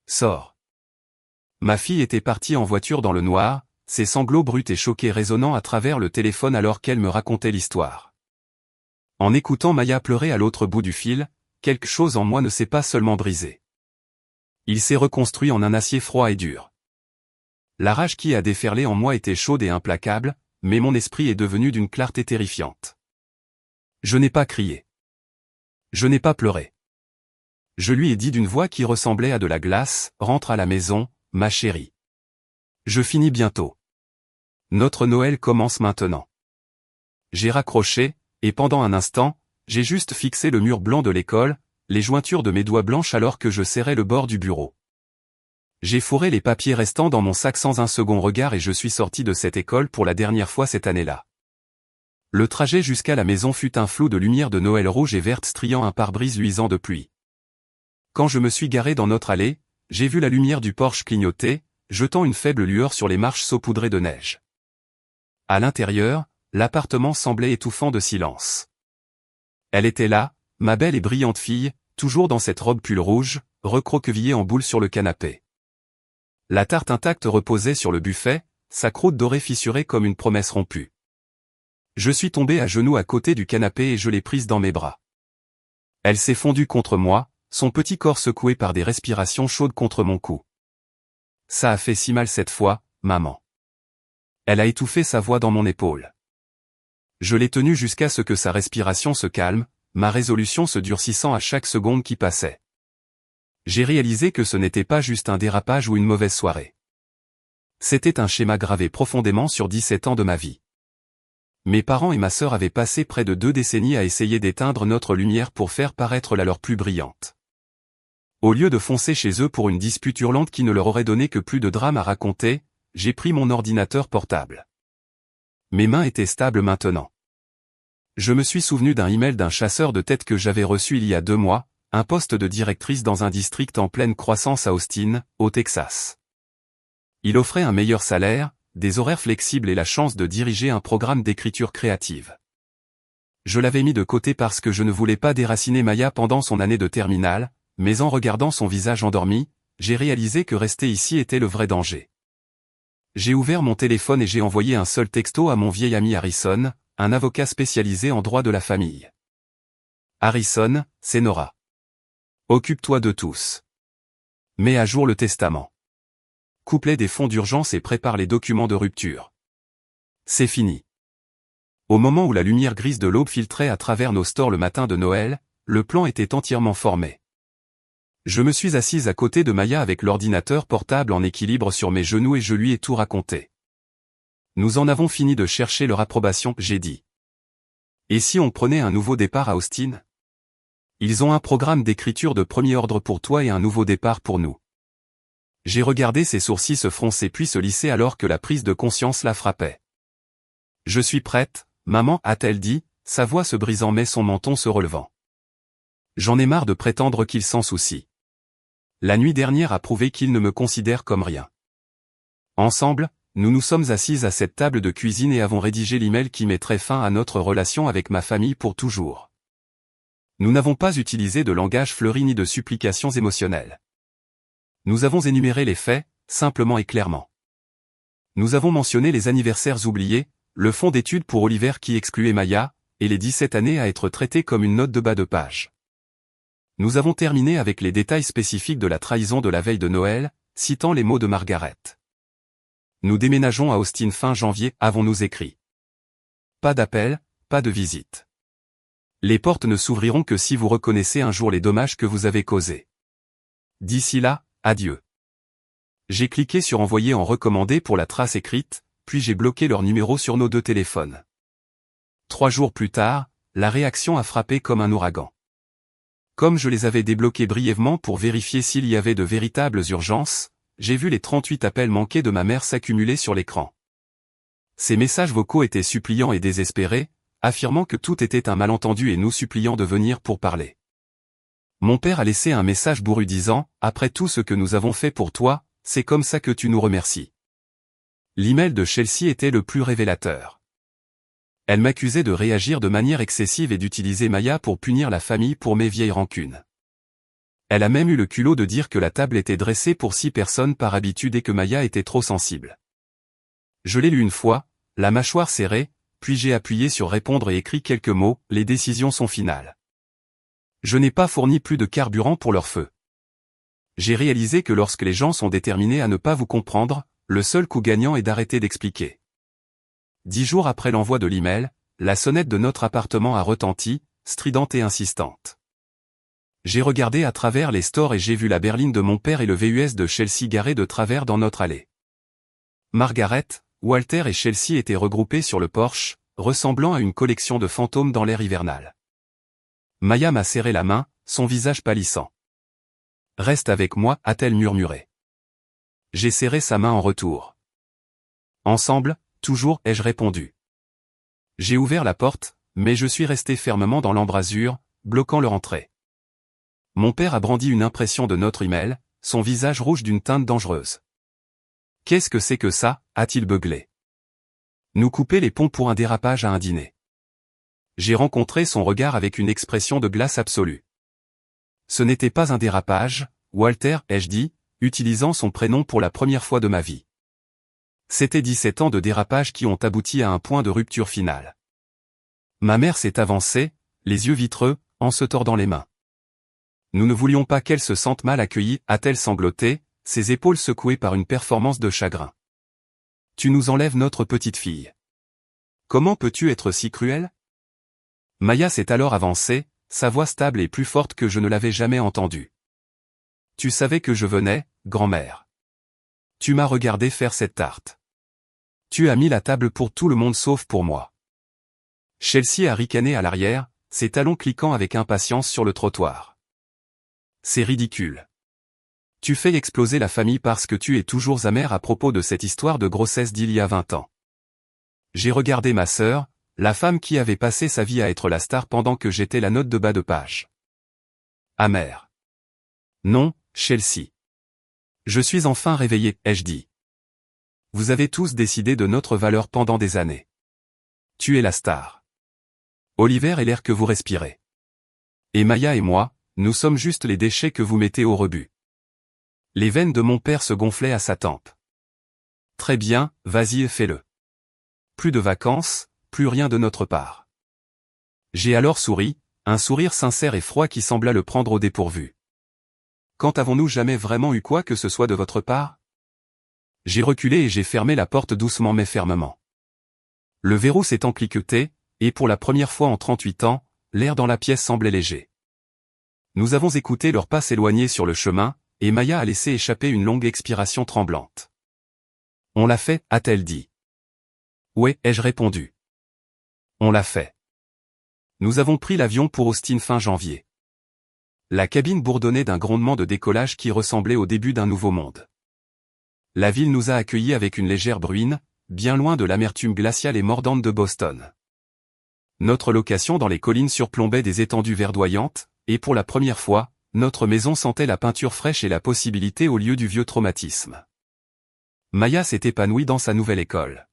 Sors. » Ma fille était partie en voiture dans le noir, ses sanglots bruts et choqués résonnant à travers le téléphone alors qu'elle me racontait l'histoire. En écoutant Maya pleurer à l'autre bout du fil, quelque chose en moi ne s'est pas seulement brisé. Il s'est reconstruit en un acier froid et dur. La rage qui a déferlé en moi était chaude et implacable, mais mon esprit est devenu d'une clarté terrifiante. Je n'ai pas crié. Je n'ai pas pleuré. Je lui ai dit d'une voix qui ressemblait à de la glace, « Rentre à la maison, ma chérie. Je finis bientôt. Notre Noël commence maintenant. » J'ai raccroché, et pendant un instant, j'ai juste fixé le mur blanc de l'école, les jointures de mes doigts blanches alors que je serrais le bord du bureau. J'ai fourré les papiers restants dans mon sac sans un second regard et je suis sorti de cette école pour la dernière fois cette année-là. Le trajet jusqu'à la maison fut un flou de lumière de Noël rouge et verte striant un pare-brise luisant de pluie. Quand je me suis garé dans notre allée, j'ai vu la lumière du Porsche clignoter, jetant une faible lueur sur les marches saupoudrées de neige. À l'intérieur, l'appartement semblait étouffant de silence. Elle était là, ma belle et brillante fille, toujours dans cette robe pull rouge, recroquevillée en boule sur le canapé. La tarte intacte reposait sur le buffet, sa croûte dorée fissurée comme une promesse rompue. Je suis tombé à genoux à côté du canapé et je l'ai prise dans mes bras. Elle s'est fondue contre moi, son petit corps secoué par des respirations chaudes contre mon cou. Ça a fait si mal cette fois, maman. Elle a étouffé sa voix dans mon épaule. Je l'ai tenue jusqu'à ce que sa respiration se calme, ma résolution se durcissant à chaque seconde qui passait. J'ai réalisé que ce n'était pas juste un dérapage ou une mauvaise soirée. C'était un schéma gravé profondément sur 17 ans de ma vie. Mes parents et ma sœur avaient passé près de 2 décennies à essayer d'éteindre notre lumière pour faire paraître la leur plus brillante. Au lieu de foncer chez eux pour une dispute hurlante qui ne leur aurait donné que plus de drames à raconter, j'ai pris mon ordinateur portable. Mes mains étaient stables maintenant. Je me suis souvenu d'un email d'un chasseur de tête que j'avais reçu il y a 2 mois, un poste de directrice dans un district en pleine croissance à Austin, au Texas. Il offrait un meilleur salaire, des horaires flexibles et la chance de diriger un programme d'écriture créative. Je l'avais mis de côté parce que je ne voulais pas déraciner Maya pendant son année de terminale, mais en regardant son visage endormi, j'ai réalisé que rester ici était le vrai danger. J'ai ouvert mon téléphone et j'ai envoyé un seul texto à mon vieil ami Harrison, un avocat spécialisé en droit de la famille. Harrison, c'est Nora. Occupe-toi de tous. Mets à jour le testament. Couplez des fonds d'urgence et prépare les documents de rupture. C'est fini. Au moment où la lumière grise de l'aube filtrait à travers nos stores le matin de Noël, le plan était entièrement formé. Je me suis assise à côté de Maya avec l'ordinateur portable en équilibre sur mes genoux et je lui ai tout raconté. Nous en avons fini de chercher leur approbation, j'ai dit. Et si on prenait un nouveau départ à Austin? Ils ont un programme d'écriture de premier ordre pour toi et un nouveau départ pour nous. J'ai regardé ses sourcils se froncer puis se lisser alors que la prise de conscience la frappait. Je suis prête, maman, a-t-elle dit, sa voix se brisant mais son menton se relevant. J'en ai marre de prétendre qu'il s'en soucie. La nuit dernière a prouvé qu'il ne me considère comme rien. Ensemble, nous nous sommes assises à cette table de cuisine et avons rédigé l'email qui mettrait fin à notre relation avec ma famille pour toujours. Nous n'avons pas utilisé de langage fleuri ni de supplications émotionnelles. Nous avons énuméré les faits, simplement et clairement. Nous avons mentionné les anniversaires oubliés, le fonds d'études pour Oliver qui excluait Maya, et les 17 années à être traitées comme une note de bas de page. Nous avons terminé avec les détails spécifiques de la trahison de la veille de Noël, citant les mots de Margaret. Nous déménageons à Austin fin janvier, avons-nous écrit. Pas d'appel, pas de visite. Les portes ne s'ouvriront que si vous reconnaissez un jour les dommages que vous avez causés. D'ici là, adieu. J'ai cliqué sur envoyer en recommandé pour la trace écrite, puis j'ai bloqué leur numéro sur nos 2 téléphones. 3 jours plus tard, la réaction a frappé comme un ouragan. Comme je les avais débloqués brièvement pour vérifier s'il y avait de véritables urgences, j'ai vu les 38 appels manqués de ma mère s'accumuler sur l'écran. Ces messages vocaux étaient suppliants et désespérés, affirmant que tout était un malentendu et nous suppliant de venir pour parler. Mon père a laissé un message bourru disant « Après tout ce que nous avons fait pour toi, c'est comme ça que tu nous remercies ». L'email de Chelsea était le plus révélateur. Elle m'accusait de réagir de manière excessive et d'utiliser Maya pour punir la famille pour mes vieilles rancunes. Elle a même eu le culot de dire que la table était dressée pour 6 personnes par habitude et que Maya était trop sensible. Je l'ai lu une fois, la mâchoire serrée, puis j'ai appuyé sur répondre et écrit quelques mots, les décisions sont finales. Je n'ai pas fourni plus de carburant pour leur feu. J'ai réalisé que lorsque les gens sont déterminés à ne pas vous comprendre, le seul coup gagnant est d'arrêter d'expliquer. 10 jours après l'envoi de l'email, la sonnette de notre appartement a retenti, stridente et insistante. J'ai regardé à travers les stores et j'ai vu la berline de mon père et le VUS de Chelsea garés de travers dans notre allée. Margaret, Walter et Chelsea étaient regroupés sur le porche, ressemblant à une collection de fantômes dans l'air hivernal. Maya m'a serré la main, son visage pâlissant. « Reste avec moi » a-t-elle murmuré. J'ai serré sa main en retour. « Ensemble, toujours » ai-je répondu. J'ai ouvert la porte, mais je suis resté fermement dans l'embrasure, bloquant leur entrée. Mon père a brandi une impression de notre email, son visage rouge d'une teinte dangereuse. « Qu'est-ce que c'est que ça » a-t-il beuglé. Nous couper les ponts pour un dérapage à un dîner. J'ai rencontré son regard avec une expression de glace absolue. Ce n'était pas un dérapage, Walter, ai-je dit, utilisant son prénom pour la première fois de ma vie. C'était 17 ans de dérapage qui ont abouti à un point de rupture finale. Ma mère s'est avancée, les yeux vitreux, en se tordant les mains. Nous ne voulions pas qu'elle se sente mal accueillie, a-t-elle sangloté, ses épaules secouées par une performance de chagrin. Tu nous enlèves notre petite fille. Comment peux-tu être si cruel ? Maya s'est alors avancée, sa voix stable et plus forte que je ne l'avais jamais entendue. Tu savais que je venais, grand-mère. Tu m'as regardé faire cette tarte. Tu as mis la table pour tout le monde sauf pour moi. Chelsea a ricané à l'arrière, ses talons cliquant avec impatience sur le trottoir. C'est ridicule. Tu fais exploser la famille parce que tu es toujours amère à propos de cette histoire de grossesse d'il y a 20 ans. J'ai regardé ma sœur, la femme qui avait passé sa vie à être la star pendant que j'étais la note de bas de page. Amère. Non, Chelsea. Je suis enfin réveillé, ai-je dit. Vous avez tous décidé de notre valeur pendant des années. Tu es la star. Oliver est l'air que vous respirez. Et Maya et moi, nous sommes juste les déchets que vous mettez au rebut. Les veines de mon père se gonflaient à sa tempe. Très bien, vas-y et fais-le. Plus de vacances, plus rien de notre part. J'ai alors souri, un sourire sincère et froid qui sembla le prendre au dépourvu. Quand avons-nous jamais vraiment eu quoi que ce soit de votre part ? J'ai reculé et j'ai fermé la porte doucement mais fermement. Le verrou s'est encliqueté, et pour la première fois en 38 ans, l'air dans la pièce semblait léger. Nous avons écouté leurs pas s'éloigner sur le chemin, et Maya a laissé échapper une longue expiration tremblante. On l'a fait, a-t-elle dit. Ouais, ai-je répondu. On l'a fait. Nous avons pris l'avion pour Austin fin janvier. La cabine bourdonnait d'un grondement de décollage qui ressemblait au début d'un nouveau monde. La ville nous a accueillis avec une légère bruine, bien loin de l'amertume glaciale et mordante de Boston. Notre location dans les collines surplombait des étendues verdoyantes, et pour la première fois, notre maison sentait la peinture fraîche et la possibilité au lieu du vieux traumatisme. Maya s'est épanouie dans sa nouvelle école.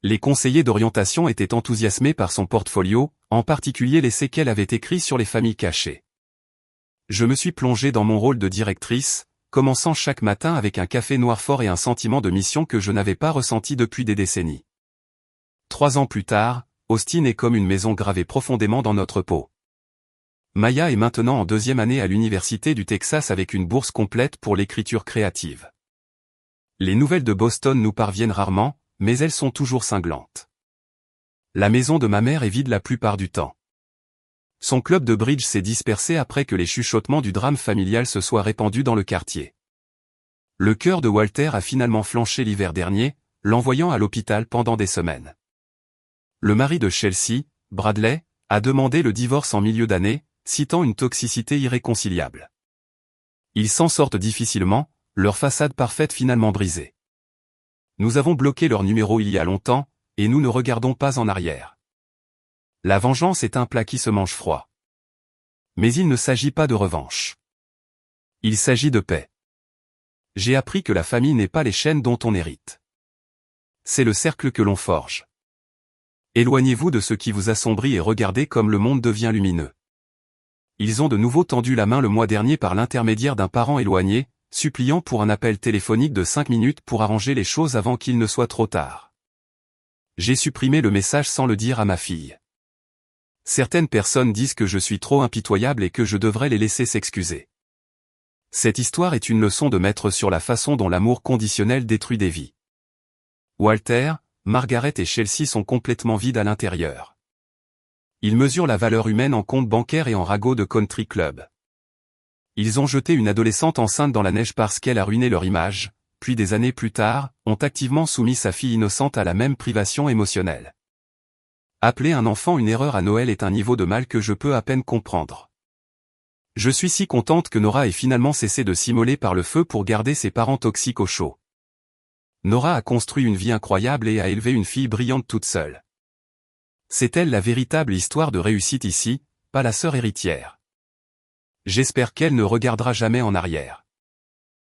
Les conseillers d'orientation étaient enthousiasmés par son portfolio, en particulier l'essai qu'elle avait écrit sur les familles cachées. Je me suis plongé dans mon rôle de directrice, commençant chaque matin avec un café noir fort et un sentiment de mission que je n'avais pas ressenti depuis des décennies. 3 ans plus tard, Austin est comme une maison gravée profondément dans notre peau. Maya est maintenant en 2e année à l'Université du Texas avec une bourse complète pour l'écriture créative. Les nouvelles de Boston nous parviennent rarement, mais elles sont toujours cinglantes. La maison de ma mère est vide la plupart du temps. Son club de bridge s'est dispersé après que les chuchotements du drame familial se soient répandus dans le quartier. Le cœur de Walter a finalement flanché l'hiver dernier, l'envoyant à l'hôpital pendant des semaines. Le mari de Chelsea, Bradley, a demandé le divorce en milieu d'année, citant une toxicité irréconciliable. Ils s'en sortent difficilement, leur façade parfaite finalement brisée. Nous avons bloqué leur numéro il y a longtemps, et nous ne regardons pas en arrière. La vengeance est un plat qui se mange froid. Mais il ne s'agit pas de revanche. Il s'agit de paix. J'ai appris que la famille n'est pas les chaînes dont on hérite. C'est le cercle que l'on forge. Éloignez-vous de ce qui vous assombrit et regardez comme le monde devient lumineux. Ils ont de nouveau tendu la main le mois dernier par l'intermédiaire d'un parent éloigné, suppliant pour un appel téléphonique de 5 minutes pour arranger les choses avant qu'il ne soit trop tard. J'ai supprimé le message sans le dire à ma fille. Certaines personnes disent que je suis trop impitoyable et que je devrais les laisser s'excuser. Cette histoire est une leçon de maître sur la façon dont l'amour conditionnel détruit des vies. Walter, Margaret et Chelsea sont complètement vides à l'intérieur. Ils mesurent la valeur humaine en compte bancaire et en ragots de country club. Ils ont jeté une adolescente enceinte dans la neige parce qu'elle a ruiné leur image, puis des années plus tard, ont activement soumis sa fille innocente à la même privation émotionnelle. Appeler un enfant une erreur à Noël est un niveau de mal que je peux à peine comprendre. Je suis si contente que Nora ait finalement cessé de s'immoler par le feu pour garder ses parents toxiques au chaud. Nora a construit une vie incroyable et a élevé une fille brillante toute seule. C'est elle la véritable histoire de réussite ici, pas la sœur héritière. J'espère qu'elle ne regardera jamais en arrière.